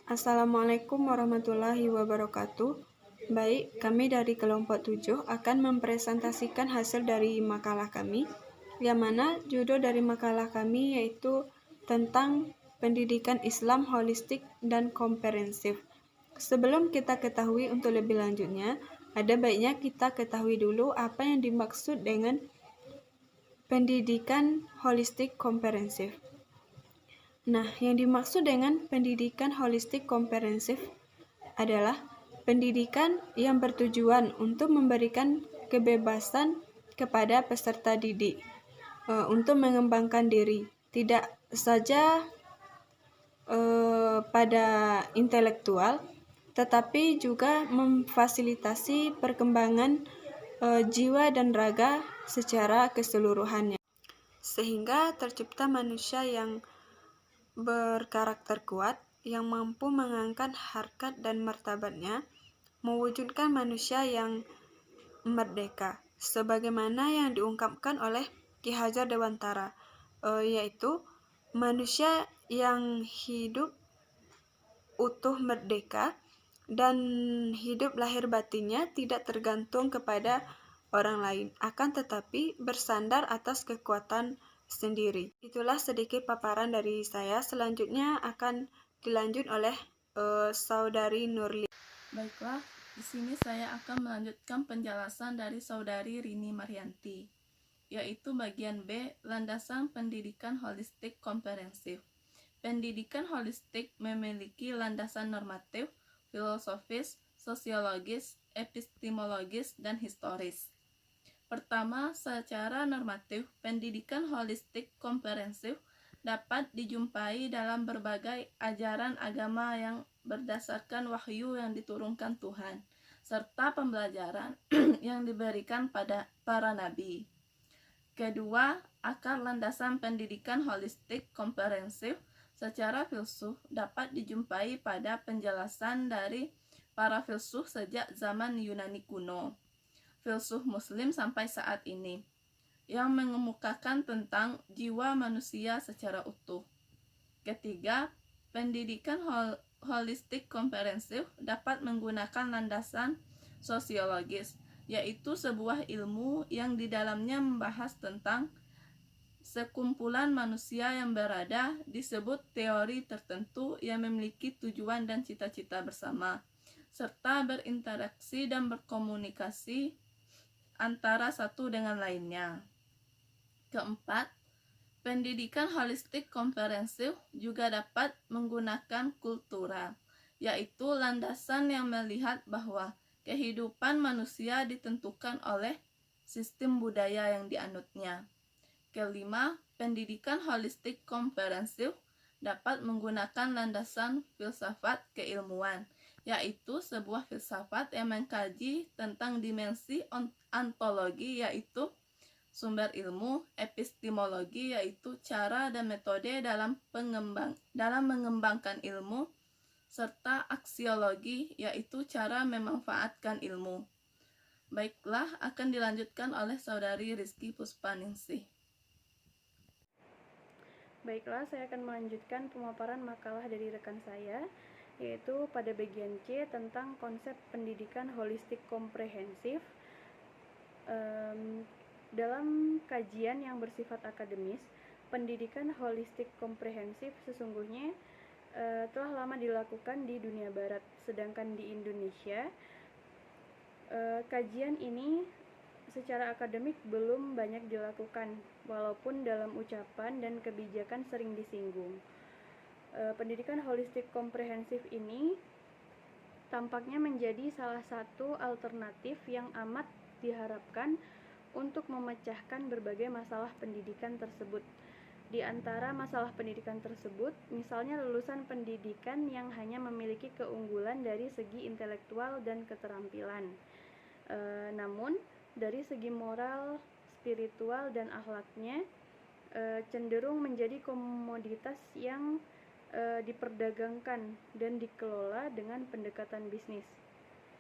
Assalamualaikum warahmatullahi wabarakatuh. Baik, kami dari kelompok 7 akan mempresentasikan hasil dari makalah kami, yang mana judul dari makalah kami yaitu tentang pendidikan Islam holistik dan komprehensif. Sebelum kita ketahui untuk lebih lanjutnya, ada baiknya kita ketahui dulu apa yang dimaksud dengan pendidikan holistik komprehensif. Nah, yang dimaksud dengan pendidikan holistik komprehensif adalah pendidikan yang bertujuan untuk memberikan kebebasan kepada peserta didik untuk mengembangkan diri, tidak saja pada intelektual, tetapi juga memfasilitasi perkembangan jiwa dan raga secara keseluruhannya, sehingga tercipta manusia yang berkarakter kuat, yang mampu mengangkat harkat dan martabatnya, mewujudkan manusia yang merdeka, sebagaimana yang diungkapkan oleh Ki Hajar Dewantara, yaitu manusia yang hidup utuh merdeka dan hidup lahir batinnya tidak tergantung kepada orang lain, akan tetapi bersandar atas kekuatan sendiri. Itulah sedikit paparan dari saya. Selanjutnya akan dilanjut oleh Saudari Nurli. Baiklah, di sini saya akan melanjutkan penjelasan dari Saudari Rini Maryanti, yaitu bagian B, landasan pendidikan holistik komprehensif. Pendidikan holistik memiliki landasan normatif, filosofis, sosiologis, epistemologis, dan historis. Pertama, secara normatif, pendidikan holistik komprehensif dapat dijumpai dalam berbagai ajaran agama yang berdasarkan wahyu yang diturunkan Tuhan, serta pembelajaran yang diberikan pada para nabi. Kedua, akar landasan pendidikan holistik komprehensif secara filsuf dapat dijumpai pada penjelasan dari para filsuf sejak zaman Yunani kuno, filsuf Muslim sampai saat ini, yang mengemukakan tentang jiwa manusia secara utuh. Ketiga, pendidikan holistik komprehensif dapat menggunakan landasan sosiologis, yaitu sebuah ilmu yang di dalamnya membahas tentang sekumpulan manusia yang berada disebut teori tertentu yang memiliki tujuan dan cita-cita bersama, serta berinteraksi dan berkomunikasi antara satu dengan lainnya. Keempat, pendidikan holistik komprehensif juga dapat menggunakan kultura, yaitu landasan yang melihat bahwa kehidupan manusia ditentukan oleh sistem budaya yang dianutnya. Kelima, pendidikan holistik komprehensif dapat menggunakan landasan filsafat keilmuan, yaitu sebuah filsafat yang mengkaji tentang dimensi ontologi, yaitu sumber ilmu, epistemologi, yaitu cara dan metode dalam mengembangkan ilmu, serta aksiologi, yaitu cara memanfaatkan ilmu. Baiklah, akan dilanjutkan oleh Saudari Rizky Puspaningsih. Baiklah, saya akan melanjutkan pemaparan makalah dari rekan saya, yaitu pada bagian C tentang konsep pendidikan holistik komprehensif. Dalam kajian yang bersifat akademis, pendidikan holistik komprehensif sesungguhnya telah lama dilakukan di dunia barat, sedangkan di Indonesia kajian ini secara akademik belum banyak dilakukan, walaupun dalam ucapan dan kebijakan sering disinggung. Pendidikan holistik komprehensif ini tampaknya menjadi salah satu alternatif yang amat diharapkan untuk memecahkan berbagai masalah pendidikan tersebut. Di antara masalah pendidikan tersebut, misalnya lulusan pendidikan yang hanya memiliki keunggulan dari segi intelektual dan keterampilan, namun dari segi moral, spiritual, dan akhlaknya cenderung menjadi komoditas yang diperdagangkan dan dikelola dengan pendekatan bisnis.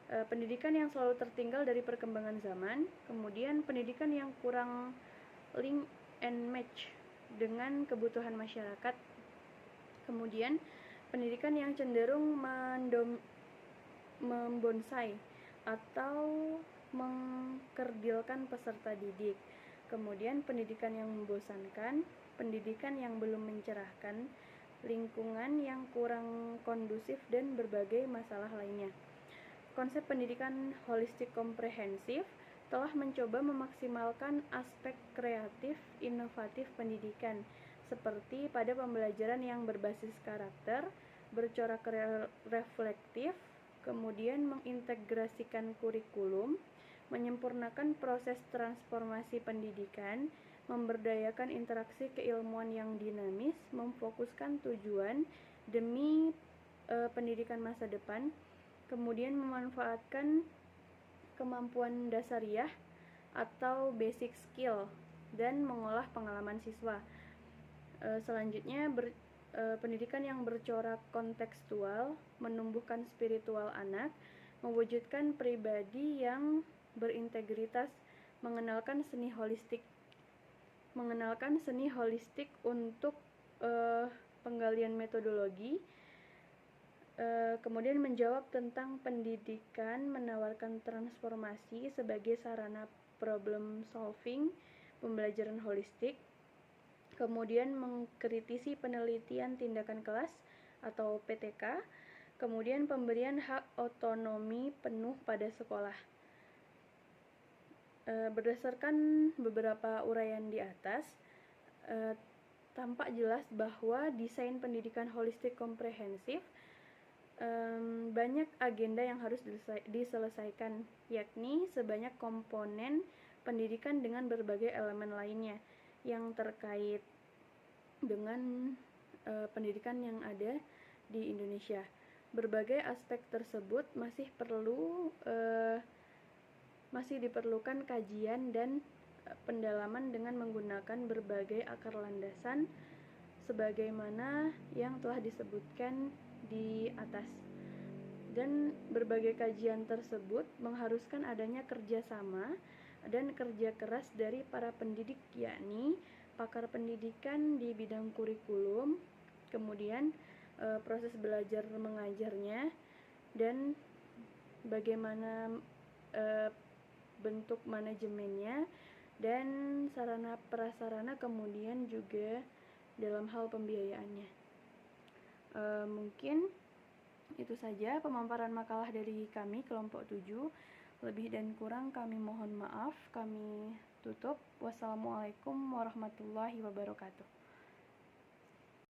Pendidikan yang selalu tertinggal dari perkembangan zaman, kemudian pendidikan yang kurang link and match dengan kebutuhan masyarakat, kemudian pendidikan yang cenderung membonsai atau mengkerdilkan peserta didik. Kemudian pendidikan yang membosankan, pendidikan yang belum mencerahkan, lingkungan yang kurang kondusif, dan berbagai masalah lainnya. Konsep pendidikan holistik komprehensif telah mencoba memaksimalkan aspek kreatif inovatif pendidikan, seperti pada pembelajaran yang berbasis karakter, bercorak reflektif, kemudian mengintegrasikan kurikulum, menyempurnakan proses transformasi pendidikan, memberdayakan interaksi keilmuan yang dinamis, memfokuskan tujuan demi pendidikan masa depan, kemudian memanfaatkan kemampuan dasariah atau basic skill, dan mengolah pengalaman siswa. Selanjutnya, pendidikan yang bercorak kontekstual, menumbuhkan spiritual anak, mewujudkan pribadi yang berintegritas, mengenalkan seni holistik untuk penggalian metodologi, kemudian menjawab tentang pendidikan, menawarkan transformasi sebagai sarana problem solving, pembelajaran holistik, kemudian mengkritisi penelitian tindakan kelas atau PTK, kemudian pemberian hak otonomi penuh pada sekolah. Berdasarkan beberapa uraian di atas, tampak jelas bahwa desain pendidikan holistik komprehensif banyak agenda yang harus diselesaikan, yakni sebanyak komponen pendidikan dengan berbagai elemen lainnya yang terkait dengan pendidikan yang ada di Indonesia. Berbagai aspek tersebut masih diperlukan kajian dan pendalaman dengan menggunakan berbagai akar landasan sebagaimana yang telah disebutkan di atas. Dan berbagai kajian tersebut mengharuskan adanya kerjasama dan kerja keras dari para pendidik, yakni pakar pendidikan di bidang kurikulum, kemudian proses belajar mengajarnya, dan bagaimana bentuk manajemennya, dan sarana prasarana, kemudian juga dalam hal pembiayaannya. Mungkin itu saja pemaparan makalah dari kami kelompok 7. Lebih dan kurang kami mohon maaf. Kami tutup. Wassalamualaikum warahmatullahi wabarakatuh.